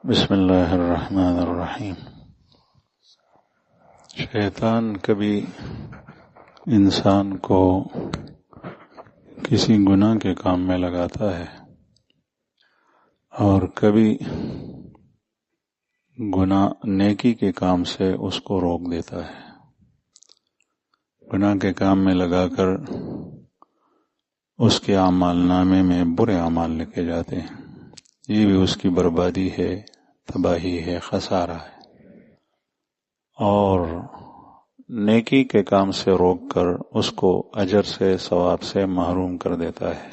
بسم اللہ الرحمن الرحیم۔ شیطان کبھی انسان کو کسی گناہ کے کام میں لگاتا ہے اور کبھی نیکی کے کام سے اس کو روک دیتا ہے۔ گناہ کے کام میں لگا کر اس کے اعمال نامے میں برے اعمال لکھے جاتے ہیں، یہ بھی اس کی بربادی ہے، تباہی ہے، خسارہ ہے، اور نیکی کے کام سے روک کر اس کو اجر سے، ثواب سے محروم کر دیتا ہے۔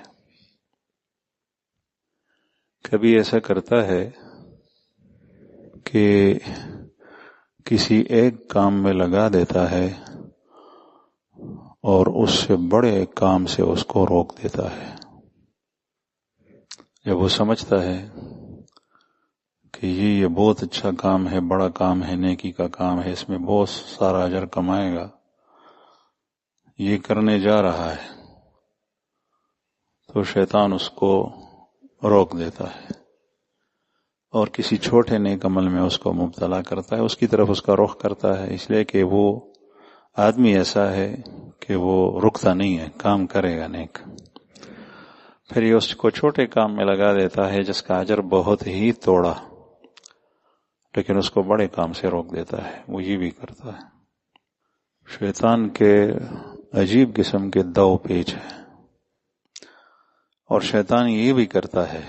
کبھی ایسا کرتا ہے کہ کسی ایک کام میں لگا دیتا ہے اور اس سے بڑے کام سے اس کو روک دیتا ہے۔ جب وہ سمجھتا ہے کہ یہ بہت اچھا کام ہے، بڑا کام ہے، نیکی کا کام ہے، اس میں بہت سارا اجر کمائے گا، یہ کرنے جا رہا ہے، تو شیطان اس کو روک دیتا ہے اور کسی چھوٹے نیک عمل میں اس کو مبتلا کرتا ہے، اس کی طرف اس کا رخ کرتا ہے، اس لیے کہ وہ آدمی ایسا ہے کہ وہ رکتا نہیں ہے، کام کرے گا نیک۔ پھر یہ اس کو چھوٹے کام میں لگا دیتا ہے جس کا اجر بہت ہی تھوڑا، لیکن اس کو بڑے کام سے روک دیتا ہے، وہ یہ بھی کرتا ہے۔ شیطان کے عجیب قسم کے دو پیچ ہیں، اور شیطان یہ بھی کرتا ہے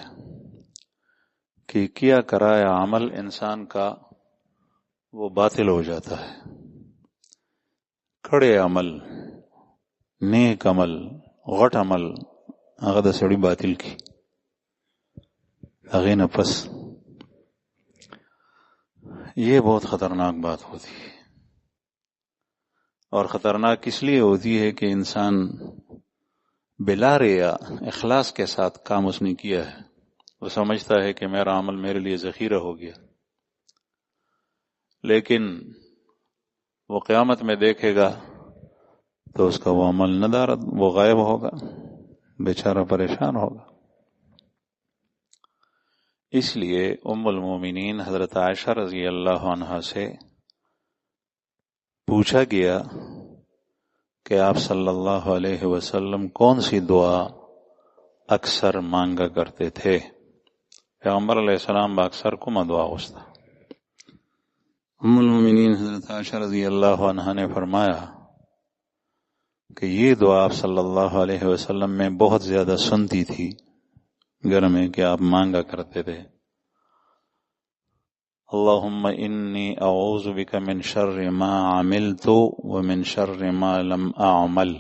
کہ کیا کرایا عمل انسان کا وہ باطل ہو جاتا ہے۔ کڑے عمل، نیک عمل، غٹ عمل اغد سڑی باطل کی اغی نفس، یہ بہت خطرناک بات ہوتی ہے، اور خطرناک اس لیے ہوتی ہے کہ انسان بلا ریا اخلاص کے ساتھ کام اس نے کیا ہے، وہ سمجھتا ہے کہ میرا عمل میرے لیے ذخیرہ ہو گیا، لیکن وہ قیامت میں دیکھے گا تو اس کا وہ عمل ندارت، وہ غائب ہوگا، بیچارہ پریشان ہوگا۔ اس لیے ام المومنین حضرت عائشہ رضی اللہ عنہا سے پوچھا گیا کہ آپ صلی اللہ علیہ وسلم کون سی دعا اکثر مانگا کرتے تھے؟ پیغمبر علیہ السلام با اکثر کما دعا ہوستا؟ ام المومنین حضرت عائشہ رضی اللہ عنہا نے فرمایا کہ یہ دعا آپ صلی اللہ علیہ وسلم میں بہت زیادہ سنتی تھی گھر میں کہ آپ مانگا کرتے تھے، اللہم انی اعوذ بک من شر ما عملت ومن شر ما لم اعمل،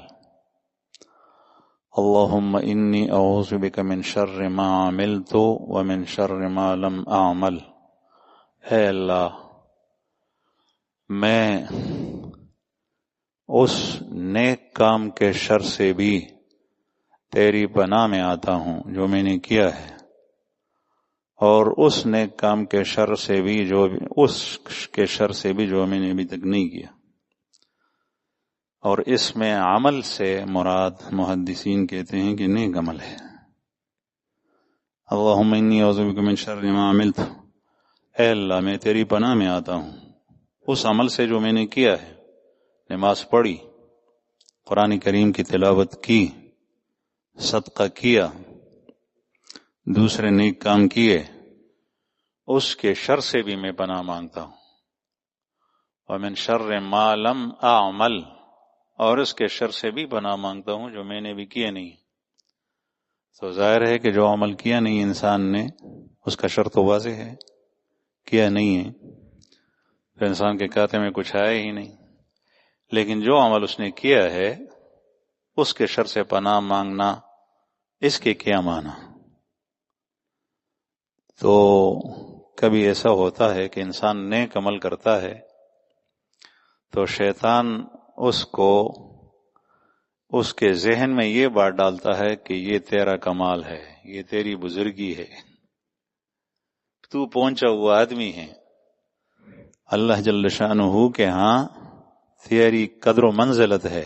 اللہم انی اعوذ بک من شر ما عملت ومن شر ما لم اعمل، اے اللہ میں اس نیک کام کے شر سے بھی تیری پناہ میں آتا ہوں جو میں نے کیا ہے، اور اس نیک کام کے شر سے بھی جو میں نے ابھی تک نہیں کیا۔ اور اس میں عمل سے مراد محدثین کہتے ہیں کہ نیک عمل ہے۔ اللہم انی اعوذ بک من شر ما عملت، اے اللہ میں تیری پناہ میں آتا ہوں اس عمل سے جو میں نے کیا ہے، نماز پڑھی، قرآن کریم کی تلاوت کی، صدقہ کیا، دوسرے نیک کام کیے، اس کے شر سے بھی میں پناہ مانگتا ہوں، ومن شر ما لم اعمل، اور اس کے شر سے بھی پناہ مانگتا ہوں جو میں نے بھی کیا نہیں۔ تو ظاہر ہے کہ جو عمل کیا نہیں انسان نے، اس کا شر تو واضح ہے، کیا نہیں ہے تو انسان کے کھاتے میں کچھ آیا ہی نہیں، لیکن جو عمل اس نے کیا ہے اس کے شر سے پناہ مانگنا، اس کے کیا معنی؟ تو کبھی ایسا ہوتا ہے کہ انسان نیک عمل کرتا ہے تو شیطان اس کو اس کے ذہن میں یہ بات ڈالتا ہے کہ یہ تیرا کمال ہے، یہ تیری بزرگی ہے، تو پہنچا ہوا آدمی ہے، اللہ جل شانہ کے ہاں تیری قدر و منزلت ہے،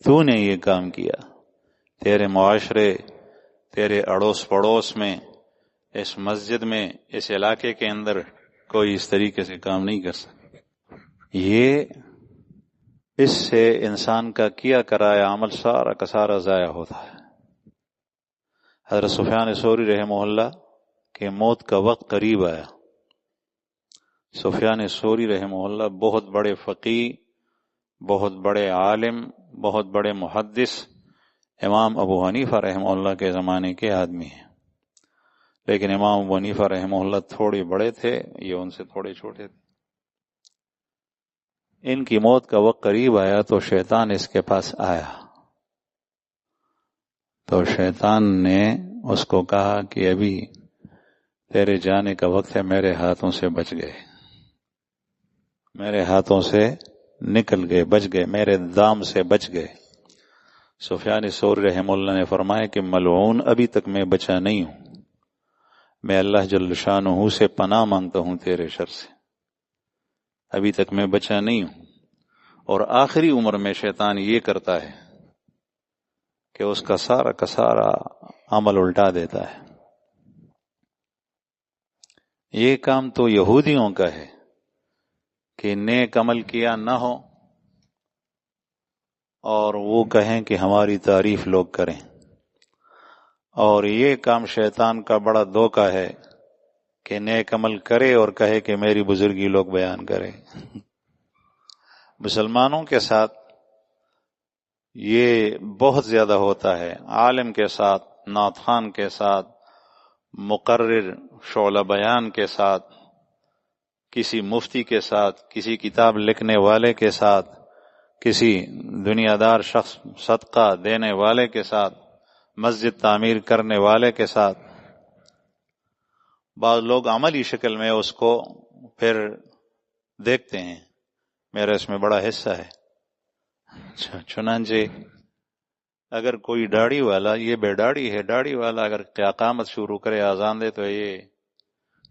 تو نے یہ کام کیا، تیرے معاشرے، تیرے اڑوس پڑوس میں اس مسجد میں اس علاقے کے اندر کوئی اس طریقے سے کام نہیں کر سکتا. یہ اس سے انسان کا کیا کرایا عمل سارا کا سارا ضائع ہوتا ہے. حضرت سفیان ثوری رحمہ اللہ کہ موت کا وقت قریب آیا. سفیان ثوری رحمہ اللہ بہت بڑے فقیہ، بہت بڑے عالم، بہت بڑے محدث، امام ابو حنیفہ رحمہ اللہ کے زمانے کے آدمی ہیں. لیکن امام ابو حنیفہ رحمہ اللہ تھوڑے بڑے تھے، یہ ان سے تھوڑے چھوٹے تھے. ان کی موت کا وقت قریب آیا تو شیطان اس کے پاس آیا. تو شیطان نے اس کو کہا کہ ابھی تیرے جانے کا وقت ہے، میرے ہاتھوں سے بچ گئے، میرے ہاتھوں سے نکل گئے، بچ گئے، میرے دام سے بچ گئے. سفیان ثوری رحمہ اللہ نے فرمایا کہ ملعون ابھی تک میں بچا نہیں ہوں، میں اللہ جل شانہ سے پناہ مانگتا ہوں تیرے شر سے، ابھی تک میں بچا نہیں ہوں. اور آخری عمر میں شیطان یہ کرتا ہے کہ اس کا سارا عمل الٹا دیتا ہے. یہ کام تو یہودیوں کا ہے کہ نیک عمل کیا نہ ہو اور وہ کہیں کہ ہماری تعریف لوگ کریں، اور یہ کام شیطان کا بڑا دھوکہ ہے کہ نیک عمل کرے اور کہے کہ میری بزرگی لوگ بیان کریں. مسلمانوں کے ساتھ یہ بہت زیادہ ہوتا ہے. عالم کے ساتھ، نعت خوان کے ساتھ، مقرر شعلہ بیان کے ساتھ، کسی مفتی کے ساتھ، کسی کتاب لکھنے والے کے ساتھ، کسی دنیا دار شخص صدقہ دینے والے کے ساتھ، مسجد تعمیر کرنے والے کے ساتھ. بعض لوگ عملی شکل میں اس کو پھر دیکھتے ہیں میرا اس میں بڑا حصہ ہے. چنانچہ اگر کوئی داڑھی والا، یہ بے داڑھی ہے، داڑھی والا اگر قیامت شروع کرے، اذان دے، تو یہ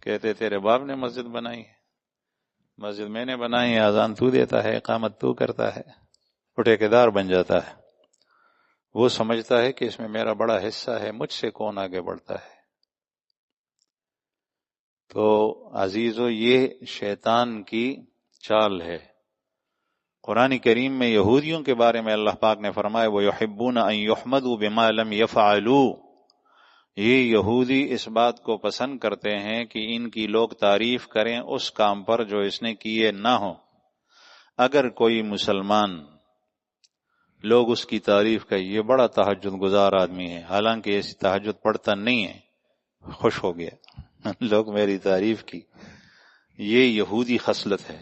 کہتے تیرے باپ نے مسجد بنائی ہے، مسجد میں نے بنائی ہے، اذان تو دیتا ہے، اقامت تو کرتا ہے، وہ ٹھیکیدار بن جاتا ہے. وہ سمجھتا ہے کہ اس میں میرا بڑا حصہ ہے، مجھ سے کون آگے بڑھتا ہے. تو عزیزو، یہ شیطان کی چال ہے. قرآن کریم میں یہودیوں کے بارے میں اللہ پاک نے فرمایا وَيُحِبُّونَ أَن يُحْمَدُوا بِمَا لَمْ يَفْعَلُوا. یہ یہودی اس بات کو پسند کرتے ہیں کہ ان کی لوگ تعریف کریں اس کام پر جو اس نے کیے نہ ہو. اگر کوئی مسلمان لوگ اس کی تعریف کریں، یہ بڑا تہجد گزار آدمی ہے، حالانکہ ایسی تہجد پڑھتا نہیں ہے، خوش ہو گیا لوگ میری تعریف کی. یہ یہودی خصلت ہے.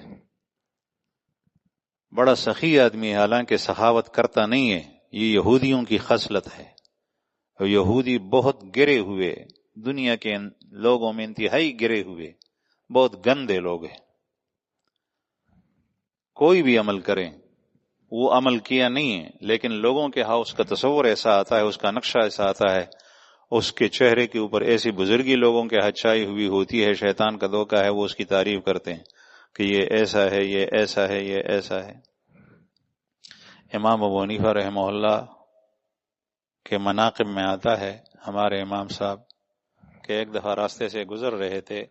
بڑا سخی آدمی ہے، حالانکہ سخاوت کرتا نہیں ہے، یہ یہودیوں کی خصلت ہے. یہودی بہت گرے ہوئے، دنیا کے لوگوں میں انتہائی گرے ہوئے، بہت گندے لوگ ہیں. کوئی بھی عمل کریں، وہ عمل کیا نہیں ہے، لیکن لوگوں کے ہاں اس کا تصور ایسا آتا ہے، اس کا نقشہ ایسا آتا ہے، اس کے چہرے کے اوپر ایسی بزرگی لوگوں کے ہاتھ چھائی ہوئی ہوتی ہے. شیطان کا دھوکہ ہے، وہ اس کی تعریف کرتے ہیں کہ یہ ایسا ہے، یہ ایسا ہے، یہ ایسا ہے. امام ابو حنیفہ رحمہ اللہ کے مناقب میں آتا ہے، ہمارے امام صاحب کہ ایک دفعہ راستے سے گزر رہے تھے،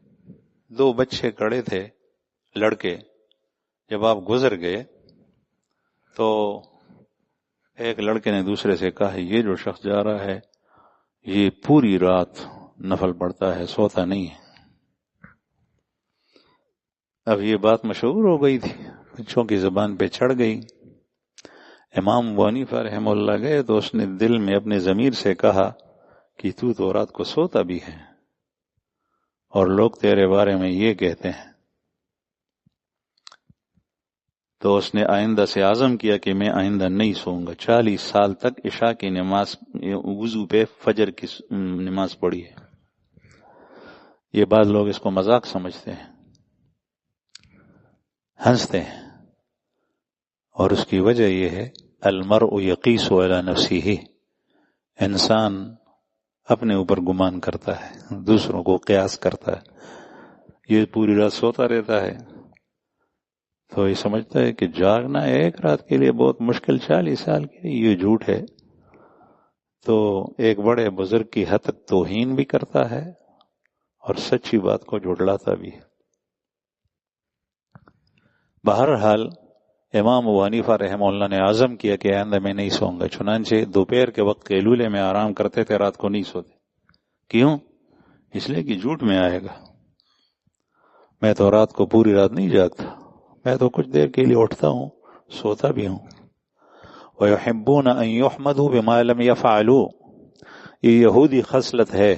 2 بچے کھڑے تھے، لڑکے. جب آپ گزر گئے تو ایک لڑکے نے دوسرے سے کہا یہ جو شخص جا رہا ہے یہ پوری رات نفل پڑھتا ہے، سوتا نہیں ہے. اب یہ بات مشہور ہو گئی تھی، بچوں کی زبان پہ چڑھ گئی. امام ابو حنیفہ رحمہ اللہ گئے تو اس نے دل میں اپنے ضمیر سے کہا کہ تو رات کو سوتا بھی ہے اور لوگ تیرے بارے میں یہ کہتے ہیں. تو اس نے آئندہ سے عزم کیا کہ میں آئندہ نہیں سوؤں گا. 40 سال تک عشاء کی نماز وضو پہ فجر کی نماز پڑھی ہے. یہ بعض لوگ اس کو مذاق سمجھتے ہیں، ہنستے ہیں، اور اس کی وجہ یہ ہے المرء یقیس علی نفسہ، انسان اپنے اوپر گمان کرتا ہے، دوسروں کو قیاس کرتا ہے. یہ پوری رات سوتا رہتا ہے تو یہ سمجھتا ہے کہ جاگنا ایک رات کے لیے بہت مشکل، 40 سال کے لیے یہ جھوٹ ہے. تو ایک بڑے بزرگ کی حد تک توہین بھی کرتا ہے اور سچی بات کو جھٹلاتا بھی ہے۔ بہرحال امام ابو حنیفہ رحمہ اللہ نے عزم کیا کہ آئندہ میں نہیں سوؤں گا، چنانچہ دوپہر کے وقت قیلولے میں آرام کرتے تھے، رات کو نہیں سوتے۔ کیوں؟ اس لیے کہ جھوٹ میں آئے گا، میں تو رات کو پوری رات نہیں جاگتا، میں تو کچھ دیر کے لیے اٹھتا ہوں، سوتا بھی ہوں۔ وَيُحِبُّونَ أَن يُحْمَدُوا بِمَا لَمْ يَفْعَلُوا، یہ یہودی خصلت ہے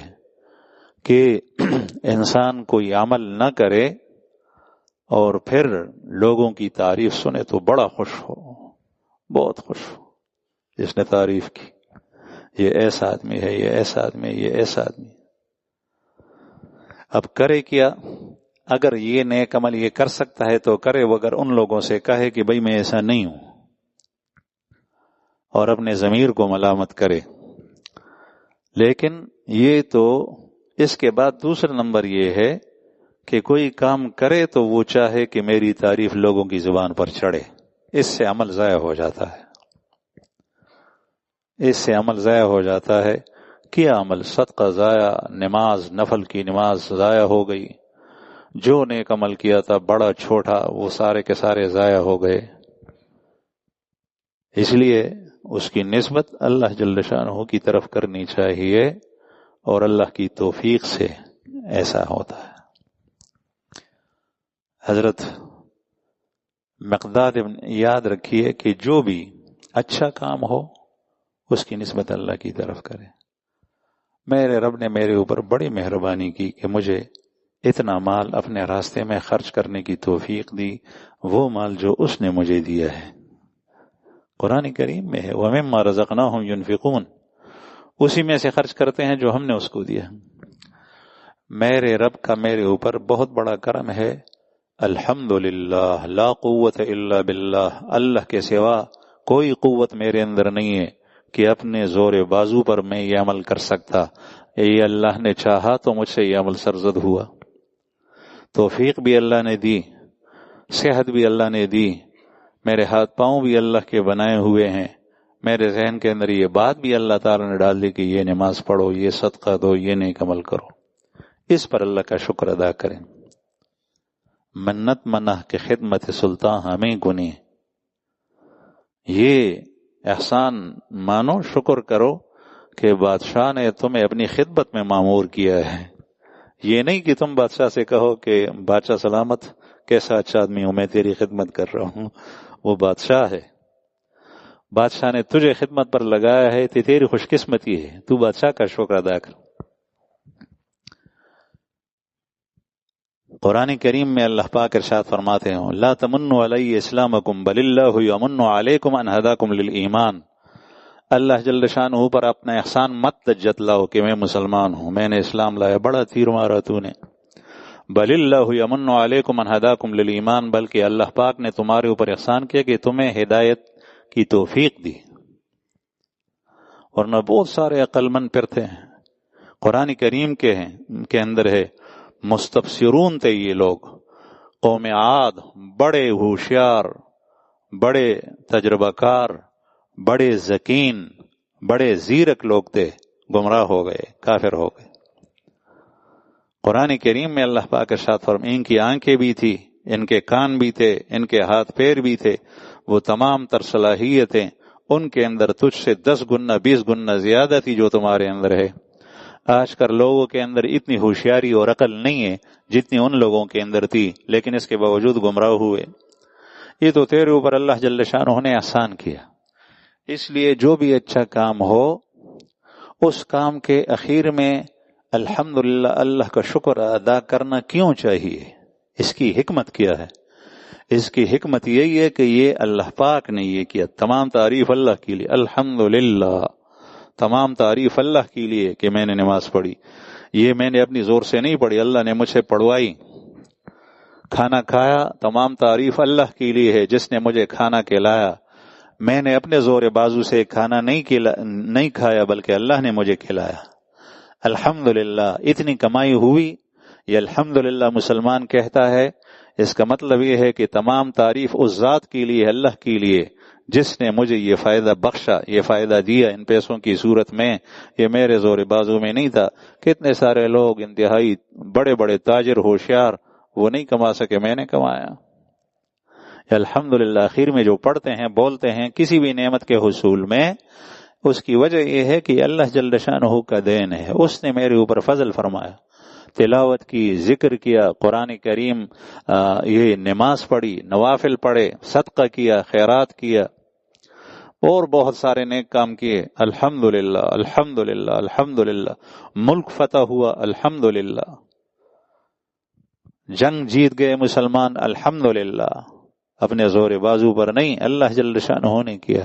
کہ انسان کوئی عمل نہ کرے اور پھر لوگوں کی تعریف سنے تو بڑا خوش ہو، بہت خوش ہو، جس نے تعریف کی، یہ ایسا آدمی ہے، یہ ایسا آدمی ہے، یہ ایسا آدمی ہے۔ اب کرے کیا؟ اگر یہ نیک عمل یہ کر سکتا ہے تو کرے، وگر ان لوگوں سے کہے کہ بھئی میں ایسا نہیں ہوں، اور اپنے ضمیر کو ملامت کرے۔ لیکن یہ تو اس کے بعد دوسرا نمبر یہ ہے کہ کوئی کام کرے تو وہ چاہے کہ میری تعریف لوگوں کی زبان پر چڑھے، اس سے عمل ضائع ہو جاتا ہے، اس سے عمل ضائع ہو جاتا ہے۔ کیا عمل؟ صدقہ ضائع، نماز، نفل کی نماز ضائع ہو گئی، جو نیک عمل کیا تھا بڑا چھوٹا وہ سارے کے سارے ضائع ہو گئے۔ اس لیے اس کی نسبت اللہ جل شانہ کی طرف کرنی چاہیے، اور اللہ کی توفیق سے ایسا ہوتا ہے۔ حضرت مقداد یاد رکھیے کہ جو بھی اچھا کام ہو اس کی نسبت اللہ کی طرف کرے۔ میرے رب نے میرے اوپر بڑی مہربانی کی کہ مجھے اتنا مال اپنے راستے میں خرچ کرنے کی توفیق دی، وہ مال جو اس نے مجھے دیا ہے۔ قرآن کریم میں ہے وَمِمَّا رَزَقْنَاهُمْ يُنْفِقُونَ، اسی میں سے خرچ کرتے ہیں جو ہم نے اس کو دیا۔ میرے رب کا میرے اوپر بہت بڑا کرم ہے، الحمدللہ، لا قوت الا باللہ، اللہ کے سوا کوئی قوت میرے اندر نہیں ہے کہ اپنے زور بازو پر میں یہ عمل کر سکتا، یہ اللہ نے چاہا تو مجھ سے یہ عمل سرزد ہوا۔ توفیق بھی اللہ نے دی، صحت بھی اللہ نے دی، میرے ہاتھ پاؤں بھی اللہ کے بنائے ہوئے ہیں، میرے ذہن کے اندر یہ بات بھی اللہ تعالی نے ڈال دی کہ یہ نماز پڑھو، یہ صدقہ دو، یہ نیک عمل کرو۔ اس پر اللہ کا شکر ادا کریں۔ منت منہ کے خدمت سلطان ہمیں گنے، یہ احسان مانو، شکر کرو کہ بادشاہ نے تمہیں اپنی خدمت میں مامور کیا ہے۔ یہ نہیں کہ تم بادشاہ سے کہو کہ بادشاہ سلامت، کیسا اچھا آدمی ہوں، میں تیری خدمت کر رہا ہوں۔ وہ بادشاہ ہے، بادشاہ نے تجھے خدمت پر لگایا ہے، تیری خوش قسمتی ہے، تو بادشاہ کا شکر ادا کر۔ قرآن کریم میں اللہ پاک ارشاد فرماتے ہیں لا تمنوا علی اسلامکم بل اللہ یمن علیکم ان ہداکم للایمان، اللہ جل شانہ پر اپنا احسان مت جتلاؤ کہ میں مسلمان ہوں، میں نے اسلام لایا، بڑا تیر مارا تو نے۔ بل اللہ یمن علیکم ان ہداکم للایمان، بلکہ اللہ پاک نے تمہارے اوپر احسان کیا کہ تمہیں ہدایت کی توفیق دی۔ اور نہ بہت عقل عقل مند پھرتے ہیں، قرآن کریم کے اندر ہے مستبصرون تھے یہ لوگ، قوم عاد بڑے ہوشیار، بڑے تجربہ کار، بڑے ذکین، بڑے زیرک لوگ تھے، گمراہ ہو گئے، کافر ہو گئے۔ قرآن کریم میں اللہ پاک ارشاد فرماتے ان کی آنکھیں بھی تھی، ان کے کان بھی تھے، ان کے ہاتھ پیر بھی تھے، وہ تمام تر صلاحیتیں ان کے اندر تجھ سے 10 گنا 20 گنا زیادہ تھی جو تمہارے اندر ہے۔ آج کل لوگوں کے اندر اتنی ہوشیاری اور عقل نہیں ہے جتنی ان لوگوں کے اندر تھی، لیکن اس کے باوجود گمراہ ہوئے۔ یہ تو تیرے اوپر اللہ جل شانہ نے احسان کیا، اس لیے جو بھی اچھا کام ہو اس کام کے اخیر میں الحمدللہ اللہ کا شکر ادا کرنا کیوں چاہیے؟ اس کی حکمت کیا ہے؟ اس کی حکمت یہی ہے کہ یہ اللہ پاک نے یہ کیا، تمام تعریف اللہ کے لیے، الحمدللہ، تمام تعریف اللہ کے لیے کہ میں نے نماز پڑھی، یہ میں نے اپنی زور سے نہیں پڑھی، اللہ نے مجھ سے پڑھوائی۔ کھانا کھایا، تمام تعریف اللہ کے لیے ہے جس نے مجھے کھانا کھلایا، میں نے اپنے زور بازو سے کھانا نہیں کھایا بلکہ اللہ نے مجھے کھلایا۔ الحمدللہ اتنی کمائی ہوئی، یہ الحمدللہ مسلمان کہتا ہے، اس کا مطلب یہ ہے کہ تمام تعریف اس ذات کے لیے، اللہ کے لیے جس نے مجھے یہ فائدہ بخشا، یہ فائدہ دیا ان پیسوں کی صورت میں، یہ میرے زور بازو میں نہیں تھا۔ کتنے سارے لوگ انتہائی بڑے بڑے تاجر ہوشیار وہ نہیں کما سکے، میں نے کمایا۔ الحمدللہ آخر میں جو پڑھتے ہیں بولتے ہیں کسی بھی نعمت کے حصول میں، اس کی وجہ یہ ہے کہ اللہ جل شانہ کا دین ہے، اس نے میرے اوپر فضل فرمایا۔ تلاوت کی، ذکر کیا، قرآن کریم، یہ نماز پڑھی، نوافل پڑھے، صدقہ کیا، خیرات کیا، اور بہت سارے نیک کام کیے۔ الحمدللہ الحمدللہ الحمدللہ۔ ملک فتح ہوا، الحمدللہ۔ جنگ جیت گئے مسلمان، الحمدللہ۔ اپنے زور بازو پر نہیں، اللہ جل شانہ نے کیا۔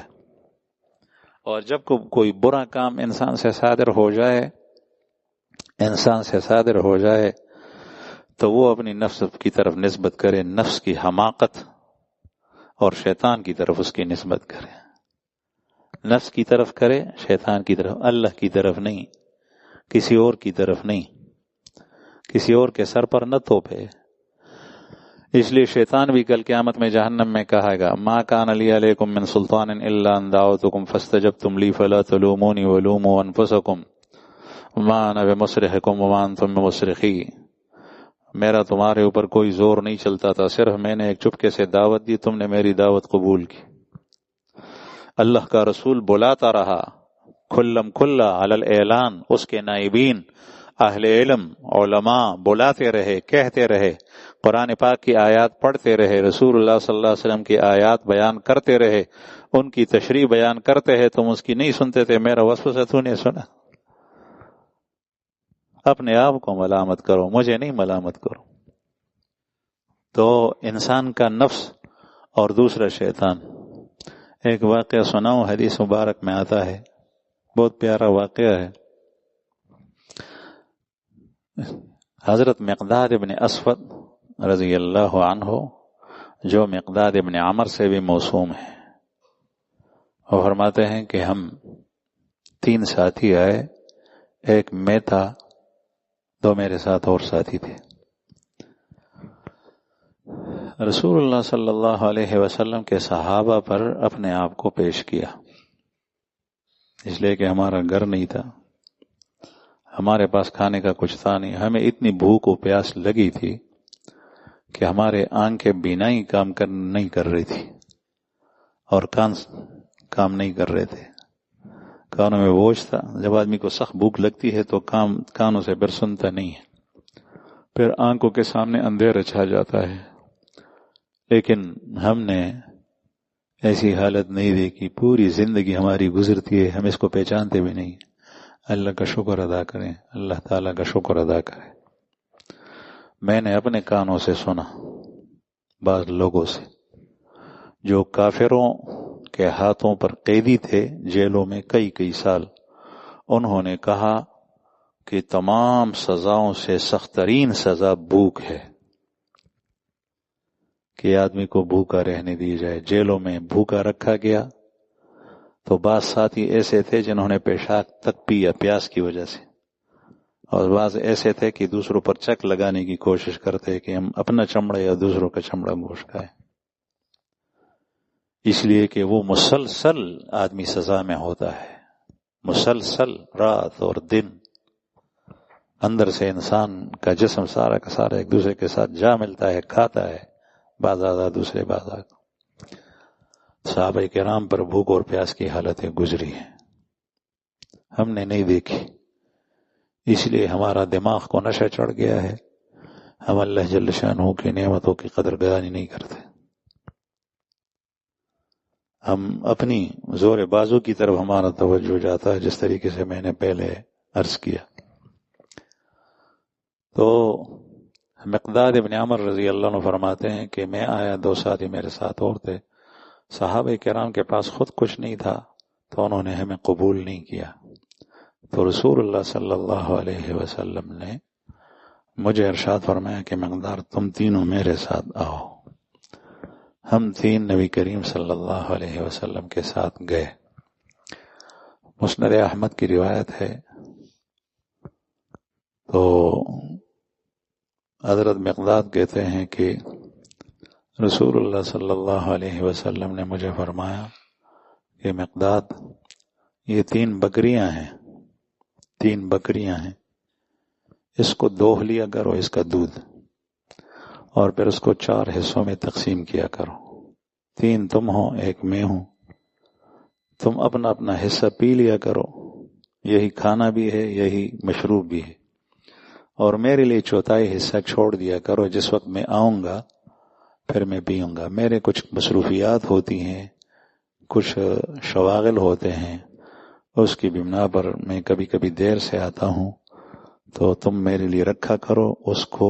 اور جب کوئی برا کام انسان سے صادر ہو جائے تو وہ اپنی نفس کی طرف نسبت کرے، نفس کی حماقت، اور شیطان کی طرف اس کی نسبت کرے۔ نفس کی طرف کرے، شیطان کی طرف، اللہ کی طرف نہیں، کسی اور کی طرف نہیں، کسی اور کے سر پر نہ توپے۔ اس لیے شیطان بھی کل قیامت میں جہنم میں کہے گا، ما کان لی علیکم من سلطان الا ان دعوتکم فاستجبتم لی فلا تلومونی ولوموا انفسکم ما انا بمصرخکم وما انتم بمصرخی۔ میرا تمہارے اوپر کوئی زور نہیں چلتا تھا، صرف میں نے ایک چپکے سے دعوت دی، تم نے میری دعوت قبول کی۔ اللہ کا رسول بلاتا رہا کھلم کھلا علی الاعلان، اس کے نائبین اہل علم علماء بلاتے رہے، کہتے رہے، قرآن پاک کی آیات پڑھتے رہے، رسول اللہ صلی اللہ علیہ وسلم کی آیات بیان کرتے رہے، ان کی تشریح بیان کرتے ہیں، تم اس کی نہیں سنتے تھے، میرا وسوسہ تو نے سنا۔ اپنے آپ کو ملامت کرو، مجھے نہیں ملامت کرو۔ تو انسان کا نفس اور دوسرا شیطان۔ ایک واقعہ سناؤں، حدیث مبارک میں آتا ہے، بہت پیارا واقعہ ہے۔ حضرت مقداد ابن اسود رضی اللہ عنہ، جو مقداد ابن عمر سے بھی موسوم ہے، وہ فرماتے ہیں کہ ہم 3 ساتھی آئے، ایک میں تھا، 2 میرے ساتھ اور ساتھی تھے۔ رسول اللہ صلی اللہ علیہ وسلم کے صحابہ پر اپنے آپ کو پیش کیا، اس لیے کہ ہمارا گھر نہیں تھا، ہمارے پاس کھانے کا کچھ تھا نہیں، ہمیں اتنی بھوک و پیاس لگی تھی کہ ہمارے آنکھیں بینائی کام نہیں کر رہی تھی، اور کان کام نہیں کر رہے تھے، کانوں میں بوجھ تھا۔ جب آدمی کو سخت بھوک لگتی ہے تو کانوں سے پھر سنتا نہیں ہے، پھر آنکھوں کے سامنے اندھیرا چھا جاتا ہے۔ لیکن ہم نے ایسی حالت نہیں دیکھی، پوری زندگی ہماری گزرتی ہے، ہم اس کو پہچانتے بھی نہیں۔ اللہ کا شکر ادا کریں، اللہ تعالیٰ کا شکر ادا کریں۔ میں نے اپنے کانوں سے سنا بعض لوگوں سے جو کافروں کے ہاتھوں پر قیدی تھے جیلوں میں کئی سال، انہوں نے کہا کہ تمام سزاؤں سے سخت ترین سزا بھوک ہے، کہ آدمی کو بھوکا رہنے دی جائے۔ جیلوں میں بھوکا رکھا گیا تو بعض ساتھی ایسے تھے جنہوں نے پیشاب تک پیا پیاس کی وجہ سے، اور بعض ایسے تھے کہ دوسروں پر چک لگانے کی کوشش کرتے کہ ہم اپنا چمڑا یا دوسروں کا چمڑا گوشت کھائیں، اس لیے کہ وہ مسلسل آدمی سزا میں ہوتا ہے، مسلسل رات اور دن، اندر سے انسان کا جسم سارا کا سارا ایک دوسرے کے ساتھ جا ملتا ہے، کھاتا ہے، بعض آزاد دوسرے بعض آزاد۔ صحابہ کرام پر بھوک اور پیاس کی حالتیں گزری ہیں، ہم نے نہیں دیکھی، اس لیے ہمارا دماغ کو نشہ چڑھ گیا ہے، ہم اللہ جل شانہ کی نعمتوں کی قدردانی نہیں کرتے، ہم اپنی زور بازو کی طرف ہمارا توجہ جاتا ہے، جس طریقے سے میں نے پہلے عرض کیا۔ تو مقداد ابن عمر رضی اللہ عنہ فرماتے ہیں کہ میں آیا، 2 ساتھی میرے ساتھ اور تھے، صحابہ کرام کے پاس خود کچھ نہیں تھا تو انہوں نے ہمیں قبول نہیں کیا، تو رسول اللہ صلی اللہ علیہ وسلم نے مجھے ارشاد فرمایا کہ مقدار تم تینوں میرے ساتھ آؤ۔ ہم 3 نبی کریم صلی اللہ علیہ وسلم کے ساتھ گئے۔ مسند احمد کی روایت ہے، تو حضرت مقداد کہتے ہیں کہ رسول اللہ صلی اللہ علیہ وسلم نے مجھے فرمایا کہ مقداد یہ 3 بکریاں ہیں، 3 بکریاں ہیں، اس کو دوہ لیا کرو اس کا دودھ، اور پھر اس کو 4 حصوں میں تقسیم کیا کرو، 3 تم ہو 1 میں ہوں، تم اپنا اپنا حصہ پی لیا کرو، یہی کھانا بھی ہے یہی مشروب بھی ہے، اور میرے لیے 1/4 حصہ چھوڑ دیا کرو، جس وقت میں آؤں گا پھر میں پیوں گا، میرے کچھ مصروفیات ہوتی ہیں، کچھ شواغل ہوتے ہیں، اس کی بنا پر میں کبھی کبھی دیر سے آتا ہوں، تو تم میرے لیے رکھا کرو اس کو،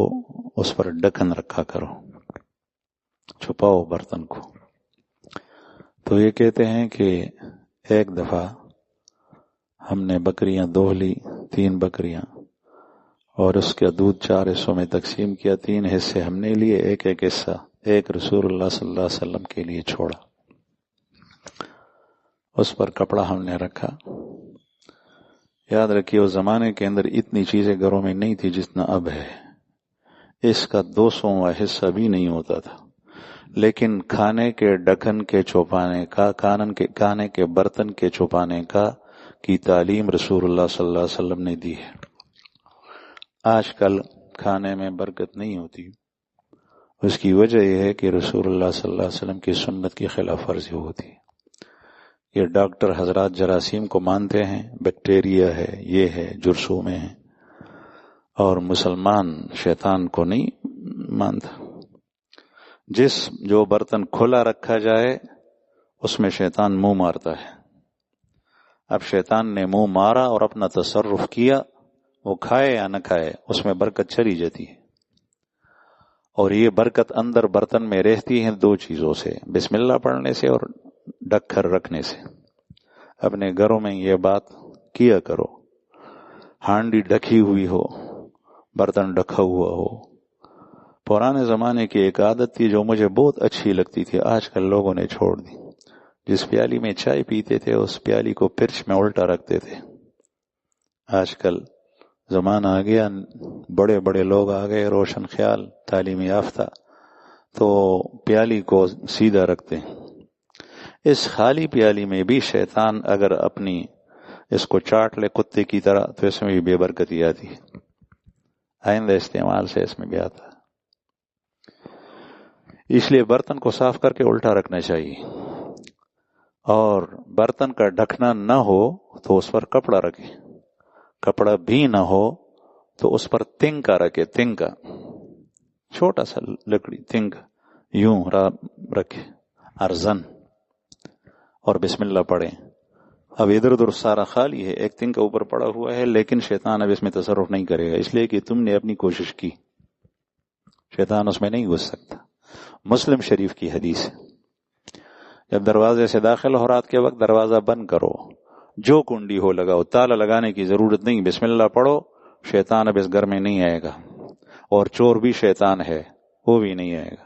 اس پر ڈھکن رکھا کرو، چھپاؤ برتن کو۔ تو یہ کہتے ہیں کہ ایک دفعہ ہم نے بکریاں دوہ لی، 3 بکریاں، اور اس کا دودھ 4 حصوں میں تقسیم کیا، 3 حصے ہم نے لیے، ایک حصہ ایک رسول اللہ صلی اللہ علیہ وسلم کے لیے چھوڑا، اس پر کپڑا ہم نے رکھا۔ یاد رکھیے اس زمانے کے اندر اتنی چیزیں گھروں میں نہیں تھی جتنا اب ہے، اس کا 200واں حصہ بھی نہیں ہوتا تھا، لیکن کھانے کے ڈھکن کے چھپانے کا، کھانے کے برتن کے چھپانے کا کی تعلیم رسول اللہ صلی اللہ علیہ وسلم نے دی ہے۔ آج کل کھانے میں برکت نہیں ہوتی، اس کی وجہ یہ ہے کہ رسول اللہ صلی اللہ علیہ وسلم کی سنت کی خلاف ورزی ہوتی ہے۔ یہ ڈاکٹر حضرات جراثیم کو مانتے ہیں، بیکٹیریا ہے، یہ ہے، جرثومے ہیں، اور مسلمان شیطان کو نہیں مانتا۔ جو برتن کھلا رکھا جائے اس میں شیطان منہ مارتا ہے۔ اب شیطان نے منہ مارا اور اپنا تصرف کیا، وہ کھائے یا نہ کھائے اس میں برکت چلی جاتی ہے، اور یہ برکت اندر برتن میں رہتی ہے 2 چیزوں سے، بسم اللہ پڑھنے سے اور ڈھک کر رکھنے سے۔ اپنے گھروں میں یہ بات کیا کرو، ہانڈی ڈھکی ہوئی ہو، برتن ڈھکا ہوا ہو۔ پرانے زمانے کی ایک عادت تھی جو مجھے بہت اچھی لگتی تھی، آج کل لوگوں نے چھوڑ دی۔ جس پیالی میں چائے پیتے تھے اس پیالی کو پرچ میں الٹا رکھتے تھے۔ آج کل زمانہ آ گیا، بڑے بڑے لوگ آ گئے، روشن خیال، تعلیم یافتہ، تو پیالی کو سیدھا رکھتے ہیں۔ اس خالی پیالی میں بھی شیطان اگر اپنی اس کو چاٹ لے کتے کی طرح تو اس میں بھی بے برکتی آتی ہے، آئندہ استعمال سے اس میں بھی آتا ہے۔ اس لیے برتن کو صاف کر کے الٹا رکھنا چاہیے، اور برتن کا ڈھکنا نہ ہو تو اس پر کپڑا رکھے، کپڑا بھی نہ ہو تو اس پر تنکا رکھے، تنکا چھوٹا سا لکڑی تنکا یوں رکھے ارزن، اور بسم اللہ پڑھیں۔ اب ادھر ادھر سارا خالی ہے، ایک تنکا اوپر پڑا ہوا ہے، لیکن شیطان اب اس میں تصرف نہیں کرے گا، اس لیے کہ تم نے اپنی کوشش کی، شیطان اس میں نہیں گھس سکتا۔ مسلم شریف کی حدیث ہے، جب دروازے سے داخل ہو رات کے وقت دروازہ بند کرو، جو کنڈی ہو لگاؤ، تالا لگانے کی ضرورت نہیں، بسم اللہ پڑھو، شیطان اب اس گھر میں نہیں آئے گا، اور چور بھی شیطان ہے وہ بھی نہیں آئے گا۔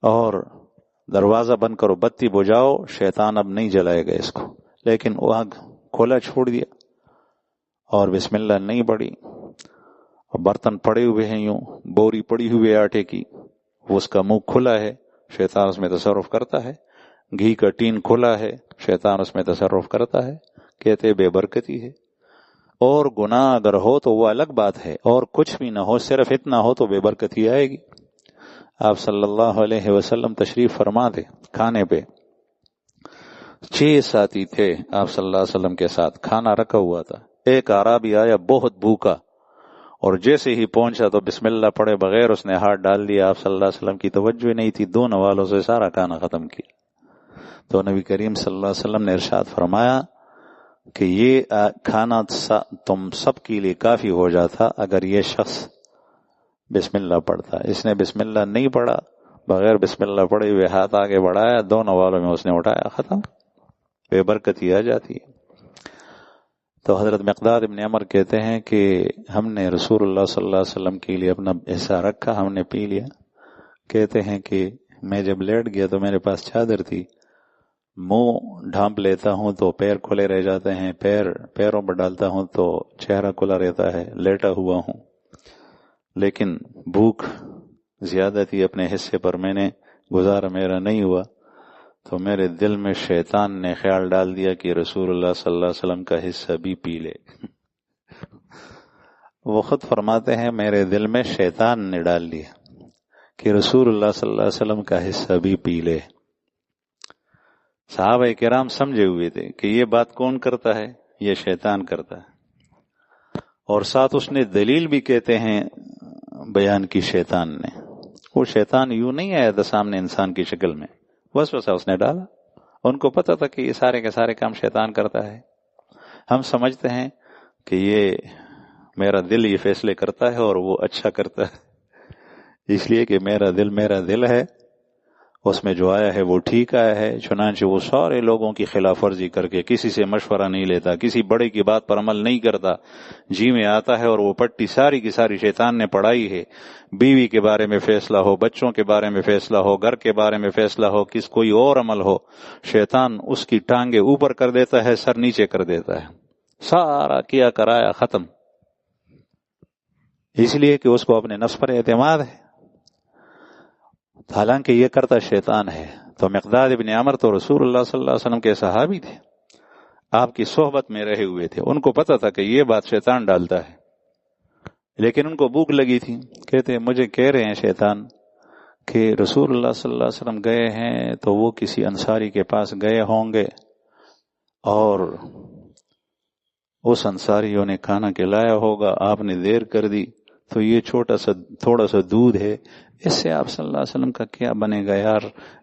اور دروازہ بند کرو، بتی بجھاؤ، شیطان اب نہیں جلائے گا اس کو، لیکن وہ آگ کھولا چھوڑ دیا اور بسم اللہ نہیں پڑھی، اور برتن پڑے ہوئے ہیں، یوں بوری پڑی ہوئی ہے آٹے کی، وہ اس کا منہ کھلا ہے، شیطان اس میں تصرف کرتا ہے، گھی کا ٹین کھلا ہے، شیطان اس میں تصرف کرتا ہے، کہتے بے برکتی ہے۔ اور گناہ اگر ہو تو وہ الگ بات ہے، اور کچھ بھی نہ ہو، صرف اتنا ہو تو بے برکتی آئے گی۔ آپ صلی اللہ علیہ وسلم تشریف فرما دے، کھانے پہ 6 ساتھی تھے آپ صلی اللہ علیہ وسلم کے ساتھ، کھانا رکھا ہوا تھا، ایک اعرابی آیا بہت بھوکا، اور جیسے ہی پہنچا تو بسم اللہ پڑھے بغیر اس نے ہاتھ ڈال دیا، آپ صلی اللہ علیہ وسلم کی توجہ نہیں تھی، 2 نوالوں سے سارا کھانا ختم کیا۔ تو نبی کریم صلی اللہ علیہ وسلم نے ارشاد فرمایا کہ یہ کھانا تم سب کے لیے کافی ہو جاتا اگر یہ شخص بسم اللہ پڑھتا۔ اس نے بسم اللہ نہیں پڑھا، بغیر بسم اللہ پڑھے ہوئے ہاتھ آگے بڑھایا، 2 نوالوں میں اس نے اٹھایا، ختم، بے برکتی آ جاتی ہے۔ تو حضرت مقداد ابن عمر کہتے ہیں کہ ہم نے رسول اللہ صلی اللہ علیہ وسلم کے لیے اپنا حصہ رکھا، ہم نے پی لیا۔ کہتے ہیں کہ میں جب لیٹ گیا تو میرے پاس چادر تھی، منہ ڈھانپ لیتا ہوں تو پیر کھلے رہ جاتے ہیں، پیروں پر ڈالتا ہوں تو چہرہ کھلا رہتا ہے، لیٹا ہوا ہوں، لیکن بھوک زیادہ تھی، اپنے حصے پر میں نے گزارا، میرا نہیں ہوا، تو میرے دل میں شیطان نے خیال ڈال دیا کہ رسول اللہ صلی اللہ علیہ وسلم کا حصہ بھی پی لے۔ وہ خود فرماتے ہیں میرے دل میں شیطان نے ڈال دیا کہ رسول اللہ صلی اللہ علیہ وسلم کا حصہ بھی پی لے۔ صحابہ کرام سمجھے ہوئے تھے کہ یہ بات کون کرتا ہے؟ یہ شیطان کرتا ہے، اور ساتھ اس نے دلیل بھی کہتے ہیں بیان کی شیطان نے۔ وہ شیطان یوں نہیں آیا تھا سامنے انسان کی شکل میں، وسوسہ اس نے ڈالا۔ ان کو پتا تھا کہ یہ سارے کے سارے کام شیطان کرتا ہے۔ ہم سمجھتے ہیں کہ یہ میرا دل یہ فیصلے کرتا ہے اور وہ اچھا کرتا ہے، اس لیے کہ میرا دل ہے، اس میں جو آیا ہے وہ ٹھیک آیا ہے۔ چنانچہ وہ سارے لوگوں کی خلاف ورزی کر کے کسی سے مشورہ نہیں لیتا، کسی بڑے کی بات پر عمل نہیں کرتا، جی میں آتا ہے اور وہ پٹی ساری کی ساری شیطان نے پڑھائی ہے۔ بیوی کے بارے میں فیصلہ ہو، بچوں کے بارے میں فیصلہ ہو، گھر کے بارے میں فیصلہ ہو، کوئی اور عمل ہو، شیطان اس کی ٹانگیں اوپر کر دیتا ہے، سر نیچے کر دیتا ہے، سارا کیا کرایا ختم، اس لیے کہ اس کو اپنے نفس پر اعتماد ہے، حالانکہ یہ کرتا شیطان ہے۔ تو مقداد ابن عمر تو رسول اللہ صلی اللہ علیہ وسلم کے صحابی تھے، آپ کی صحبت میں رہے ہوئے تھے، ان کو پتا تھا کہ یہ بات شیطان ڈالتا ہے، لیکن ان کو بھوک لگی تھی۔ کہتے مجھے کہہ رہے ہیں شیطان کہ رسول اللہ صلی اللہ علیہ وسلم گئے ہیں تو وہ کسی انصاری کے پاس گئے ہوں گے اور اس انصاریوں نے کھانا کھلایا ہوگا، آپ نے دیر کر دی، تو یہ تھوڑا سا دودھ ہے، اس سے آپ صلی اللہ علیہ وسلم کا کیا بنے گا یار،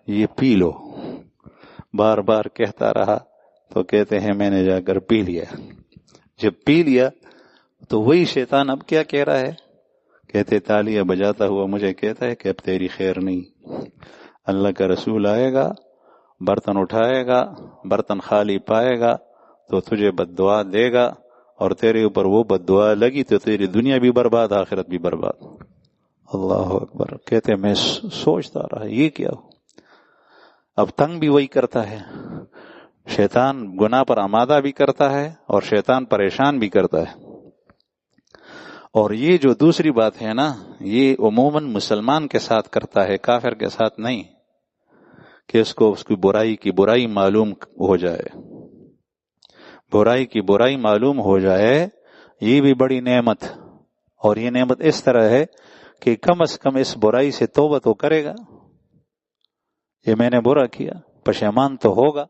یہ پی لو۔ بار بار کہتا رہا تو کہتے ہیں میں نے جا کر پی لیا۔ جب پی لیا تو وہی شیطان اب کیا کہہ رہا ہے؟ کہتے تالیاں بجاتا ہوا مجھے کہتا ہے کہ اب تیری خیر نہیں، اللہ کا رسول آئے گا، برتن اٹھائے گا، برتن خالی پائے گا تو تجھے بد دعا دے گا، اور تیرے اوپر وہ بد دعا لگی تو تیری دنیا بھی برباد، آخرت بھی برباد۔ اللہ اکبر۔ کہتے میں سوچتا رہا یہ کیا ہو۔ اب تنگ بھی وہی کرتا ہے، شیطان گناہ پر آمادہ بھی کرتا ہے اور شیطان پریشان بھی کرتا ہے۔ اور یہ جو دوسری بات ہے نا، یہ عموماً مسلمان کے ساتھ کرتا ہے، کافر کے ساتھ نہیں، کہ اس کی برائی کی برائی معلوم ہو جائے، برائی کی برائی معلوم ہو جائے، یہ بھی بڑی نعمت۔ اور یہ نعمت اس طرح ہے کہ کم از کم اس برائی سے توبہ تو کرے گا، یہ میں نے برا کیا، پشیمان تو ہوگا،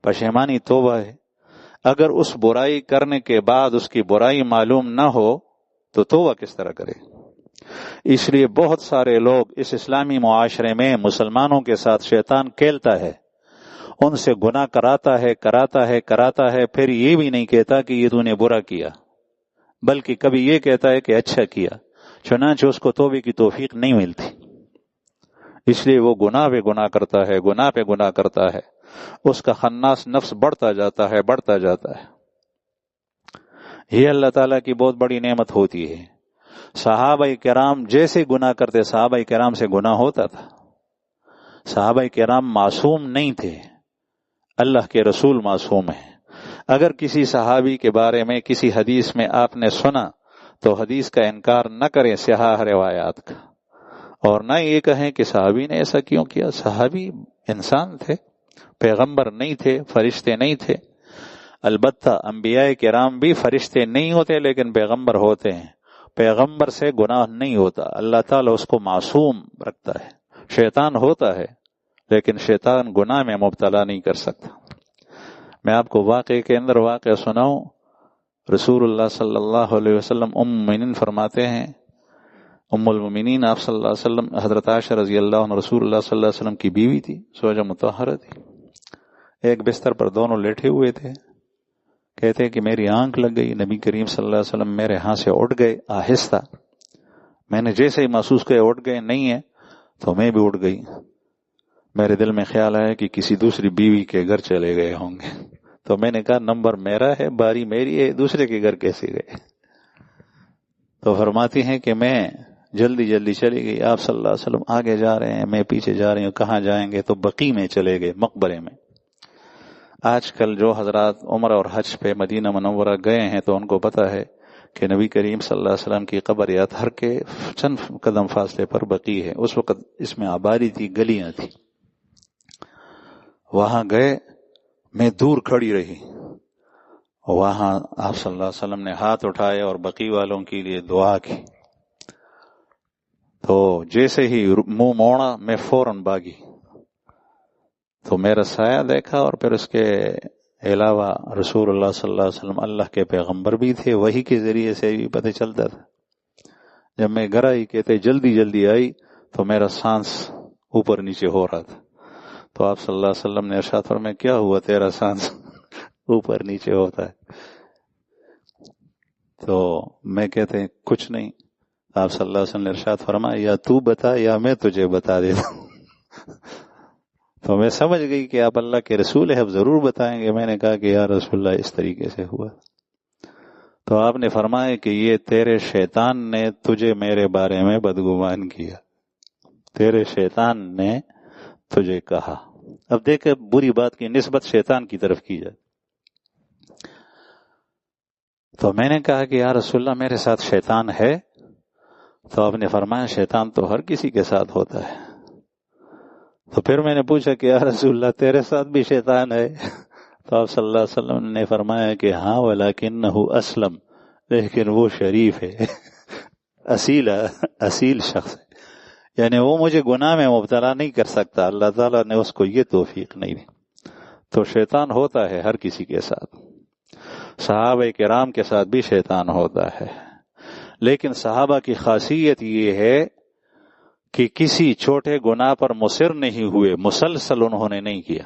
پشیمانی توبہ ہے۔ اگر اس برائی کرنے کے بعد اس کی برائی معلوم نہ ہو تو توبہ کس طرح کرے؟ اس لیے بہت سارے لوگ اس اسلامی معاشرے میں مسلمانوں کے ساتھ شیطان کھیلتا ہے، ان سے گناہ کراتا ہے، پھر یہ بھی نہیں کہتا کہ یہ تو نے برا کیا، بلکہ کبھی یہ کہتا ہے کہ اچھا کیا، چنانچہ اس کو توبے کی توفیق نہیں ملتی، اس لیے وہ گناہ پہ گناہ کرتا ہے، اس کا خناس نفس بڑھتا جاتا ہے۔ یہ اللہ تعالیٰ کی بہت بڑی نعمت ہوتی ہے۔ صحابہ کرام جیسے گناہ کرتے، صحابہ کرام سے گناہ ہوتا تھا، صحابہ کرام معصوم نہیں تھے، اللہ کے رسول معصوم ہیں۔ اگر کسی صحابی کے بارے میں کسی حدیث میں آپ نے سنا تو حدیث کا انکار نہ کریں صحیح روایات کا، اور نہ یہ کہیں کہ صحابی نے ایسا کیوں کیا۔ صحابی انسان تھے، پیغمبر نہیں تھے، فرشتے نہیں تھے۔ البتہ انبیاء کرام بھی فرشتے نہیں ہوتے لیکن پیغمبر ہوتے ہیں، پیغمبر سے گناہ نہیں ہوتا، اللہ تعالیٰ اس کو معصوم رکھتا ہے۔ شیطان ہوتا ہے لیکن شیطان گناہ میں مبتلا نہیں کر سکتا۔ میں آپ کو واقعے کے اندر واقعہ سناؤں۔ رسول اللہ صلی اللہ علیہ وسلم ام المؤمنین فرماتے ہیں، ام المؤمنین آپ صلی اللہ علیہ وسلم حضرت عائشہ رضی اللہ عنہ رسول اللہ صلی اللہ علیہ وسلم کی بیوی تھی، زوجہ مطہرہ تھی، ایک بستر پر دونوں لیٹے ہوئے تھے۔ کہتے کہ میری آنکھ لگ گئی، نبی کریم صلی اللہ علیہ وسلم میرے ہاں سے اٹھ گئے آہستہ، میں نے جیسے ہی محسوس کیا اٹھ گئے نہیں ہے تو میں بھی اٹھ گئی۔ میرے دل میں خیال آیا کہ کسی دوسری بیوی کے گھر چلے گئے ہوں گے، تو میں نے کہا نمبر میرا ہے، باری میری ہے، دوسرے کے گھر کیسے گئے؟ تو فرماتی ہیں کہ میں جلدی چلی گئی، آپ صلی اللہ علیہ وسلم آگے جا رہے ہیں، میں پیچھے جا رہی ہوں، کہاں جائیں گے؟ تو بقیع میں چلے گئے، مقبرے میں۔ آج کل جو حضرات عمرہ اور حج پہ مدینہ منورہ گئے ہیں تو ان کو پتا ہے کہ نبی کریم صلی اللہ علیہ وسلم کی قبر اطہر کے چند قدم فاصلے پر بقیع ہے۔ اس وقت اس میں آبادی تھی، گلیاں تھی۔ وہاں گئے، میں دور کھڑی رہی، وہاں آپ صلی اللہ علیہ وسلم نے ہاتھ اٹھائے اور بقی والوں کے لیے دعا کی. تو جیسے ہی منہ موڑا میں فوراً بھاگی، تو میرا سایہ دیکھا، اور پھر اس کے علاوہ رسول اللہ صلی اللہ علیہ وسلم اللہ کے پیغمبر بھی تھے، وہی کے ذریعے سے بھی پتہ چلتا تھا. جب میں گھر آئی، کہتے جلدی جلدی آئی، تو میرا سانس اوپر نیچے ہو رہا تھا. تو آپ صلی اللہ علیہ وسلم نے ارشاد فرمایا کیا ہوا تیرا سانس اوپر نیچے ہوتا ہے؟ تو میں کہتے ہیں کچھ نہیں. آپ صلی اللہ علیہ وسلم نے ارشاد فرمایا یا تو بتا یا میں تجھے بتا دیتا ہوں. تو میں سمجھ گئی کہ آپ اللہ کے رسول ہیں، اب ضرور بتائیں گے. میں نے کہا کہ یا رسول اللہ اس طریقے سے ہوا. تو آپ نے فرمایا کہ یہ تیرے شیطان نے تجھے میرے بارے میں بدگمان کیا، تیرے شیطان نے تجھے کہا. اب دیکھیں بری بات کی نسبت شیطان کی طرف کی جائے. تو میں نے کہا کہ یا رسول اللہ میرے ساتھ شیطان ہے. تو آپ نے فرمایا شیطان تو ہر کسی کے ساتھ ہوتا ہے. تو پھر میں نے پوچھا کہ یا رسول اللہ تیرے ساتھ بھی شیطان ہے؟ تو آپ صلی اللہ علیہ وسلم نے فرمایا کہ ہاں ولکنہ اسلم، لیکن وہ شریف ہے، اصیل شخص ہے، یعنی وہ مجھے گناہ میں مبتلا نہیں کر سکتا. اللہ تعالیٰ نے اس کو یہ توفیق نہیں دی. تو شیطان ہوتا ہے ہر کسی کے ساتھ. صحابہ کرام کے ساتھ بھی شیطان ہوتا ہے، لیکن صحابہ کی خاصیت یہ ہے کہ کسی چھوٹے گناہ پر مصر نہیں ہوئے، مسلسل انہوں نے نہیں کیا،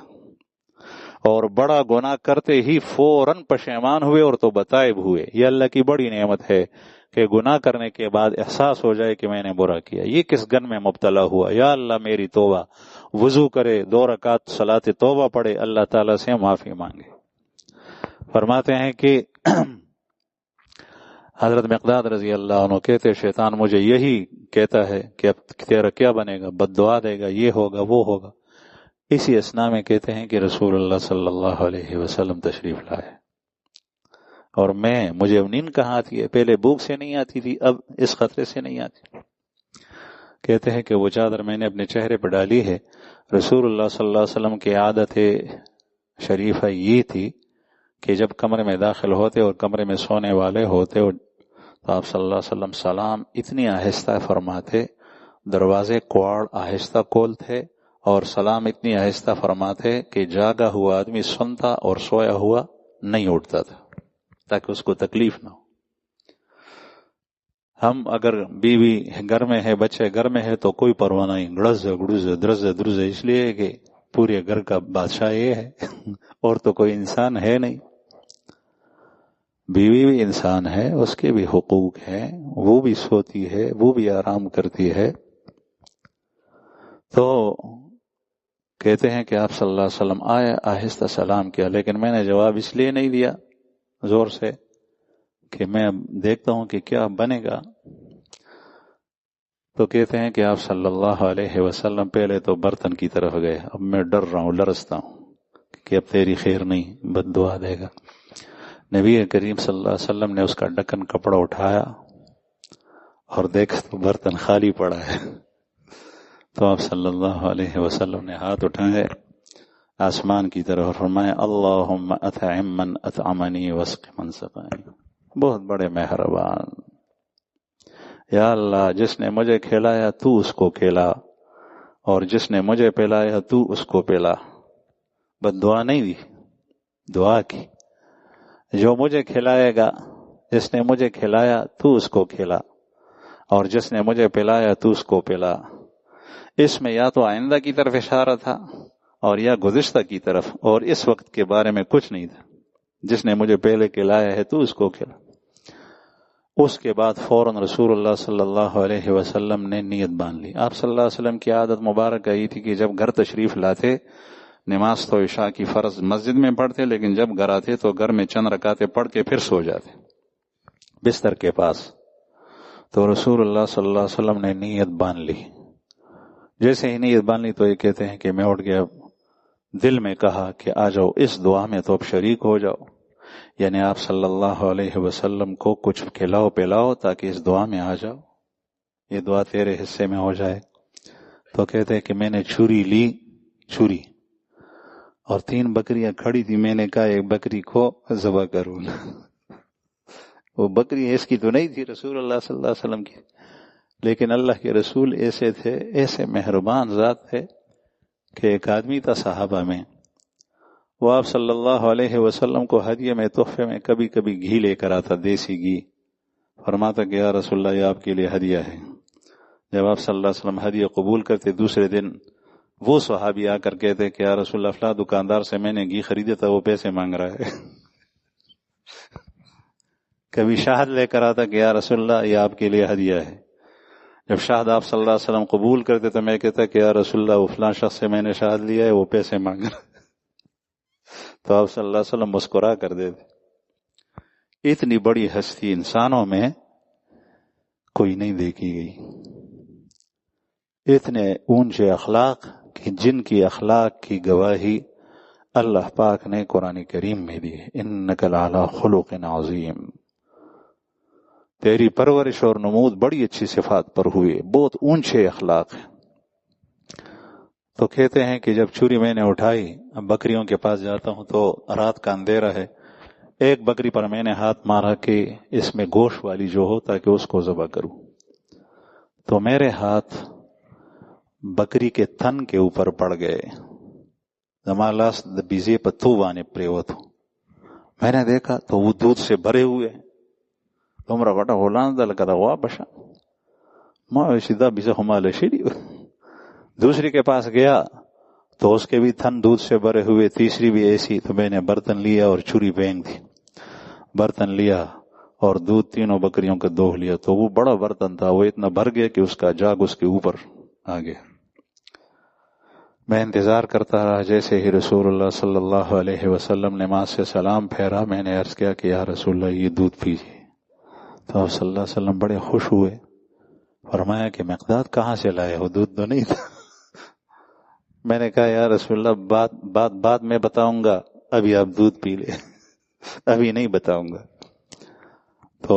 اور بڑا گناہ کرتے ہی فوراً پشیمان ہوئے اور تو بتائب ہوئے. یہ اللہ کی بڑی نعمت ہے کہ گناہ کرنے کے بعد احساس ہو جائے کہ میں نے برا کیا، یہ کس گن میں مبتلا ہوا، یا اللہ میری توبہ، وضو کرے 2 رکعت صلاۃ توبہ پڑھے، اللہ تعالیٰ سے معافی مانگے. فرماتے ہیں کہ حضرت مقداد رضی اللہ عنہ کہتے شیطان مجھے یہی کہتا ہے کہ اب تیرا کیا بنے گا، بد دعا دے گا، یہ ہوگا وہ ہوگا. اسی اسنا میں کہتے ہیں کہ رسول اللہ صلی اللہ علیہ وسلم تشریف لائے، اور مجھے نیند کہاں آتی ہے، پہلے بھوک سے نہیں آتی تھی، اب اس خطرے سے نہیں آتی. کہتے ہیں کہ وہ چادر میں نے اپنے چہرے پر ڈالی ہے. رسول اللہ صلی اللہ علیہ وسلم کی عادت شریفہ یہ تھی کہ جب کمرے میں داخل ہوتے اور کمرے میں سونے والے ہوتے تو آپ صلی اللہ علیہ وسلم سلام اتنی آہستہ فرماتے، دروازے کوڑ آہستہ کھولتے، اور سلام اتنی آہستہ فرماتے کہ جاگا ہوا آدمی سنتا اور سویا ہوا نہیں اٹھتا تھا، تاکہ اس کو تکلیف نہ ہو. ہم اگر بیوی گھر میں ہے، بچے گھر میں ہے تو کوئی پرواہ نہیں، گڑز گڑز درز درز، اس لیے کہ پورے گھر کا بادشاہ یہ ہے اور تو کوئی انسان ہے نہیں. بیوی بھی انسان ہے، اس کے بھی حقوق ہیں، وہ بھی سوتی ہے، وہ بھی آرام کرتی ہے. تو کہتے ہیں کہ آپ صلی اللہ علیہ وسلم آئے، آہستہ سلام کیا، لیکن میں نے جواب اس لیے نہیں دیا زور سے کہ میں دیکھتا ہوں کہ کیا بنے گا. تو کہتے ہیں کہ آپ صلی اللہ علیہ وسلم پہلے تو برتن کی طرف گئے. اب میں ڈر رہا ہوں، لرزتا ہوں کہ اب تیری خیر نہیں، بد دعا دے گا. نبی کریم صلی اللہ علیہ وسلم نے اس کا ڈھکن کپڑا اٹھایا اور دیکھا تو برتن خالی پڑا ہے. تو آپ صلی اللہ علیہ وسلم نے ہاتھ اٹھائے آسمان کی طرف اور فرمایا اللہم اطعم من اطعمنی واسق من سقانی. بہت بڑے مہربان، یا اللہ جس نے مجھے کھلایا تو اس کو کھلا، اور جس نے مجھے پلایا تو اس کو پلا. بد دعا نہیں دی، دعا کی. جو مجھے کھلائے گا، جس نے مجھے کھلایا تو اس کو کھلا، اور جس نے مجھے پلایا تو اس کو پلا. اس میں یا تو آئندہ کی طرف اشارہ تھا اور یا گزشتہ کی طرف، اور اس وقت کے بارے میں کچھ نہیں تھا. جس نے مجھے پہلے کھلایا ہے تو اس کو کھلا. اس کے بعد فوراً رسول اللہ صلی اللہ علیہ وسلم نے نیت باندھ لی. آپ صلی اللہ علیہ وسلم کی عادت مبارک یہی تھی کہ جب گھر تشریف لاتے، نماز تو عشاء کی فرض مسجد میں پڑھتے، لیکن جب گھر آتے تو گھر میں چند رکعتیں پڑھ کے پھر سو جاتے بستر کے پاس. تو رسول اللہ صلی اللہ علیہ وسلم نے نیت باندھ لی. جیسے ہی نیت باندھ لی تو یہ کہتے ہیں کہ میں اٹھ گیا، دل میں کہا کہ آ جاؤ اس دعا میں تو اب شریک ہو جاؤ، یعنی آپ صلی اللہ علیہ وسلم کو کچھ کھلاؤ پلاؤ تاکہ اس دعا میں آ جاؤ، یہ دعا تیرے حصے میں ہو جائے. تو کہتے ہیں کہ میں نے چھری لی، چھری، اور 3 بکریاں کھڑی تھی، میں نے کہا ایک بکری کو ذبح کروں. وہ بکری اس کی تو نہیں تھی، رسول اللہ صلی اللہ علیہ وسلم کی، لیکن اللہ کے رسول ایسے تھے، ایسے مہربان ذات تھے کہ ایک آدمی تھا صحابہ میں، وہ آپ صلی اللہ علیہ وسلم کو ہدیے میں، تحفے میں کبھی کبھی گھی لے کر آتا، دیسی گھی. فرماتا کہ یا رسول اللہ یہ آپ کے لیے ہدیہ ہے. جب آپ صلی اللہ علیہ وسلم ہدیہ قبول کرتے، دوسرے دن وہ صحابی آ کر کہتے کہ یا رسول اللہ فلاں دکاندار سے میں نے گھی خریدا تھا، وہ پیسے مانگ رہا ہے. کبھی شہد لے کر آتا کہ یا رسول اللہ یہ آپ کے لیے ہدیہ ہے. جب شہد آپ صلی اللہ علیہ وسلم قبول کرتے تو میں کہتا کہ یا رسول اللہ وہ فلاں شخص سے میں نے شہد لیا ہے، وہ پیسے مانگ رہا ہے. تو آپ صلی اللہ علیہ وسلم مسکرا کر دیتے. اتنی بڑی ہستی انسانوں میں کوئی نہیں دیکھی گئی، اتنے اونچے اخلاق کہ جن کی اخلاق کی گواہی اللہ پاک نے قرآن کریم میں دی. انک لعلی خلق عظیم، تیری پرورش اور نمود بڑی اچھی صفات پر ہوئے، بہت اونچے اخلاق ہیں. تو کہتے ہیں کہ جب چھری میں نے اٹھائی، اب بکریوں کے پاس جاتا ہوں تو رات کا اندھیرا ہے، ایک بکری پر میں نے ہاتھ مارا کہ اس میں گوشت والی جو ہو تاکہ اس کو ذبح کروں، تو میرے ہاتھ بکری کے تھن کے اوپر پڑ گئے. زمالاس بیزے پتھو بانے پریوت ہوں. میں نے دیکھا تو وہ دودھ سے بھرے ہوئے. تمہارا بٹا ہولان دل کا دوا بشا ماں سیدھا بیزا ہمالے شیری. دوسری کے پاس گیا تو اس کے بھی تھن دودھ سے بھرے ہوئے، تیسری بھی ایسی. تو میں نے برتن لیا اور چھری پھینک دی. برتن لیا اور دودھ تینوں بکریوں کا دوہ لیا. تو وہ بڑا برتن تھا، وہ اتنا بھر گیا کہ اس کا جاگ اس کے اوپر آ گیا. میں انتظار کرتا رہا. جیسے ہی رسول اللہ صلی اللہ علیہ وسلم نماز سے سلام پھیرا، میں نے عرض کیا کہ یا رسول اللہ یہ دودھ پیجیے. تو آپ صلی اللہ علیہ وسلم بڑے خوش ہوئے. فرمایا کہ مقداد کہاں سے لائے ہو، دودھ تو نہیں تھا. میں نے کہا یا رسول اللہ بات میں بتاؤں گا، ابھی آپ دودھ پی لیں. ابھی نہیں بتاؤں گا. تو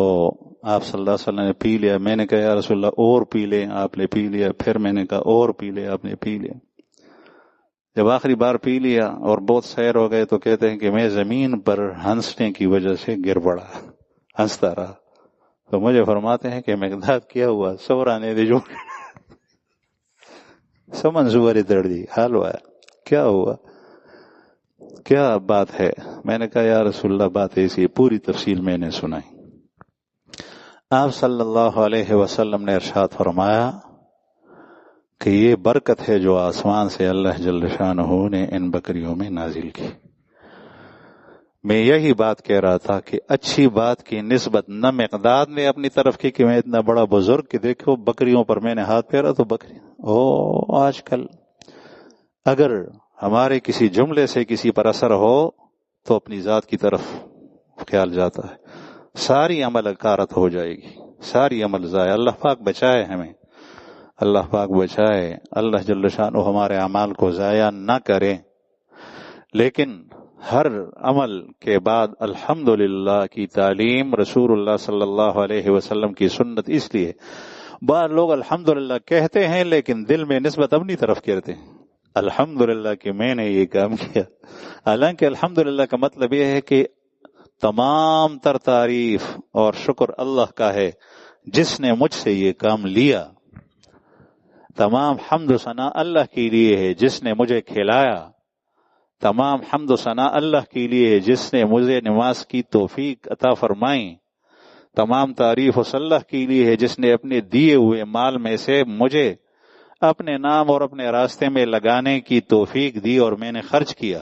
آپ صلی اللہ علیہ وسلم نے پی لیا. میں نے کہا یا رسول اللہ اور پی لیں، آپ نے پی لیا. پھر میں نے کہا اور پی لیں، آپ نے پی لیا. جب آخری بار پی لیا اور بہت سیر ہو گئے تو کہتے ہیں کہ میں زمین پر ہنسنے کی وجہ سے گر پڑا، ہنستا رہا. تو مجھے فرماتے ہیں کہ مقداد کیا ہوا، سورانے دے جو سمن زوری دردی حال ہوا، کیا ہوا، کیا بات ہے. میں نے کہا یا رسول اللہ بات ایسی، پوری تفصیل میں نے سنائی. آپ صلی اللہ علیہ وسلم نے ارشاد فرمایا کہ یہ برکت ہے جو آسمان سے اللہ جل شانہ نے ان بکریوں میں نازل کی. میں یہی بات کہہ رہا تھا کہ اچھی بات کی نسبت نہ مقداد نے اپنی طرف کی کہ میں اتنا بڑا بزرگ کہ دیکھو بکریوں پر میں نے ہاتھ پھیرا تو بکری. آج کل اگر ہمارے کسی جملے سے کسی پر اثر ہو تو اپنی ذات کی طرف خیال جاتا ہے، ساری عمل اکارت ہو جائے گی، ساری عمل ضائع. اللہ پاک بچائے ہمیں، اللہ پاک بچائے. اللہ جل شانہ ہمارے اعمال کو ضائع نہ کرے. لیکن ہر عمل کے بعد الحمدللہ کی تعلیم، رسول اللہ صلی اللہ علیہ وسلم کی سنت. اس لیے بعض لوگ الحمدللہ کہتے ہیں لیکن دل میں نسبت اپنی طرف کرتے ہیں، الحمدللہ کہ میں نے یہ کام کیا. حالانکہ الحمدللہ کا مطلب یہ ہے کہ تمام تر تعریف اور شکر اللہ کا ہے جس نے مجھ سے یہ کام لیا. تمام حمد و ثنا اللہ کے لیے ہے جس نے مجھے کھلایا. تمام حمد و ثنا اللہ کے لیے ہے جس نے مجھے نماز کی توفیق عطا فرمائی. تمام تعریف اس اللہ کے لیے ہے جس نے اپنے دیے ہوئے مال میں سے مجھے اپنے نام اور اپنے راستے میں لگانے کی توفیق دی اور میں نے خرچ کیا.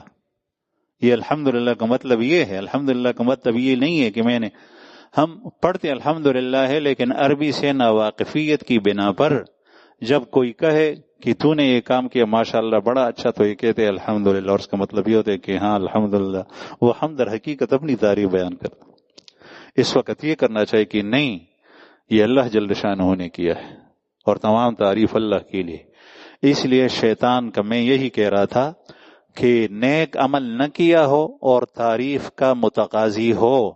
یہ الحمدللہ کا مطلب یہ ہے. الحمدللہ کا مطلب یہ نہیں ہے کہ میں نے، ہم پڑھتے الحمدللہ ہے لیکن عربی سے ناواقفیت کی بنا پر جب کوئی کہے کہ تو نے یہ کام کیا ماشاءاللہ بڑا اچھا، تو یہ کہتے ہیں الحمدللہ، اور اس کا مطلب یہ ہوتا ہے کہ ہاں الحمدللہ. وہ حمد در حقیقت اپنی تعریف بیان کرتا. اس وقت یہ کرنا چاہیے کہ نہیں، یہ اللہ جل شانہ نے کیا ہے اور تمام تعریف اللہ کے لیے. اس لیے شیطان کا میں یہی کہہ رہا تھا کہ نیک عمل نہ کیا ہو اور تعریف کا متقاضی ہو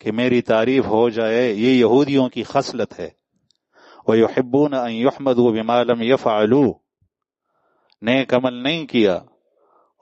کہ میری تعریف ہو جائے، یہ یہودیوں کی خصلت ہے. وَيُحِبُّونَ أَن يُحْمَدُوا بِمَا لَمْ يَفْعَلُوا. نیک عمل نہیں کیا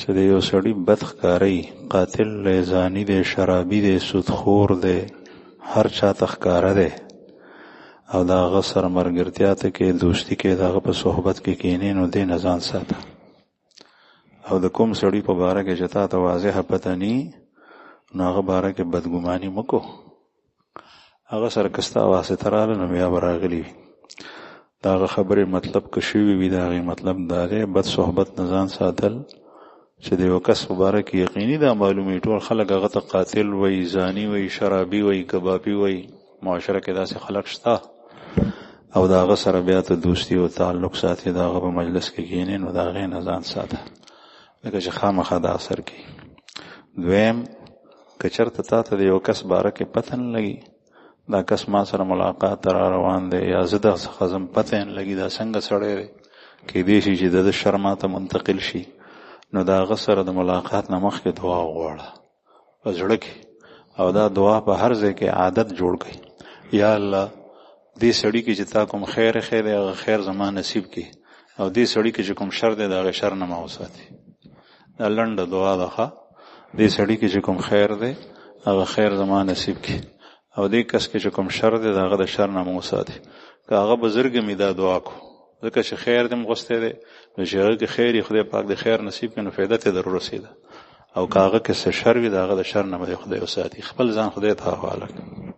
چې د یو سړي بدخکاری قاتل دی، زانی دی، شرابي دی، سودخور دی، هر چاته ښکاره دی او د هغه سره ملګرتیا ته کې دوستي کې د هغه په صحبت کې کینې نو دې نه ځان ساته. او د کوم سړي په باره کې چې تا ته واضحه پته ني نو هغه باره کې بدګماني مه کو. هغه سره که ستا واسطه راغله نو بیا به راغلي وي. د هغه خبرې مطلب که شوي وي د هغې مطلب دا دی بد صحبت نه ځان ساتل چې د یو کس په باره کې یقیني دا معلومي ټول خلک هغه ته قاتل وی، زانی وی، شرابي وی، کبابي وی، معاشره کې داسې خلک شته او د هغه سره بیا ته دوستي او تعلق ساتي، د هغه په مجلس کې کښېنې نو د هغې نه ځان ساته لکه چې خامخا دا اثر کوي. دویم که چېرته تا ته د یو کس باره کې پته نه لګي دا کس ما سره ملاقات ته را روان دی یا زه د څخه ځم پته یې نه لګي دا څنګه سړی دی، کیدای شي چې د ده شر ما ته منتقل شي نو دا هغه سره د ملاقات نه مخکې دعا وغواړه په زړه کې او دا دعا په هر ځای کې عادت جوړ کړئ. یا الله دې سړي کې چې تا کوم خیر خیر دی هغه خیر زما نصیب کړي او دې سړي کې چې کوم شر دی د هغې شر نه ما وساتي. دا لنډه دعا ده ښه. دې سړي کې چې کوم خیر دی هغه خیر زما نصیب کړي او دې کس کې چې کوم شر دی د هغه د شر نه ما وساتي. که هغه بزرګ مې دا دعا کو ځکه چې خیر دې مغوستی دی نو چې هغه کې خیر یې خدای پاک د خیر نصیب کړي نو فایده ته در ورسېده او که هغه کې څه شر وي د هغه د شر نه به خدای وساتي. خپل ځان خدای ته حواله کړه.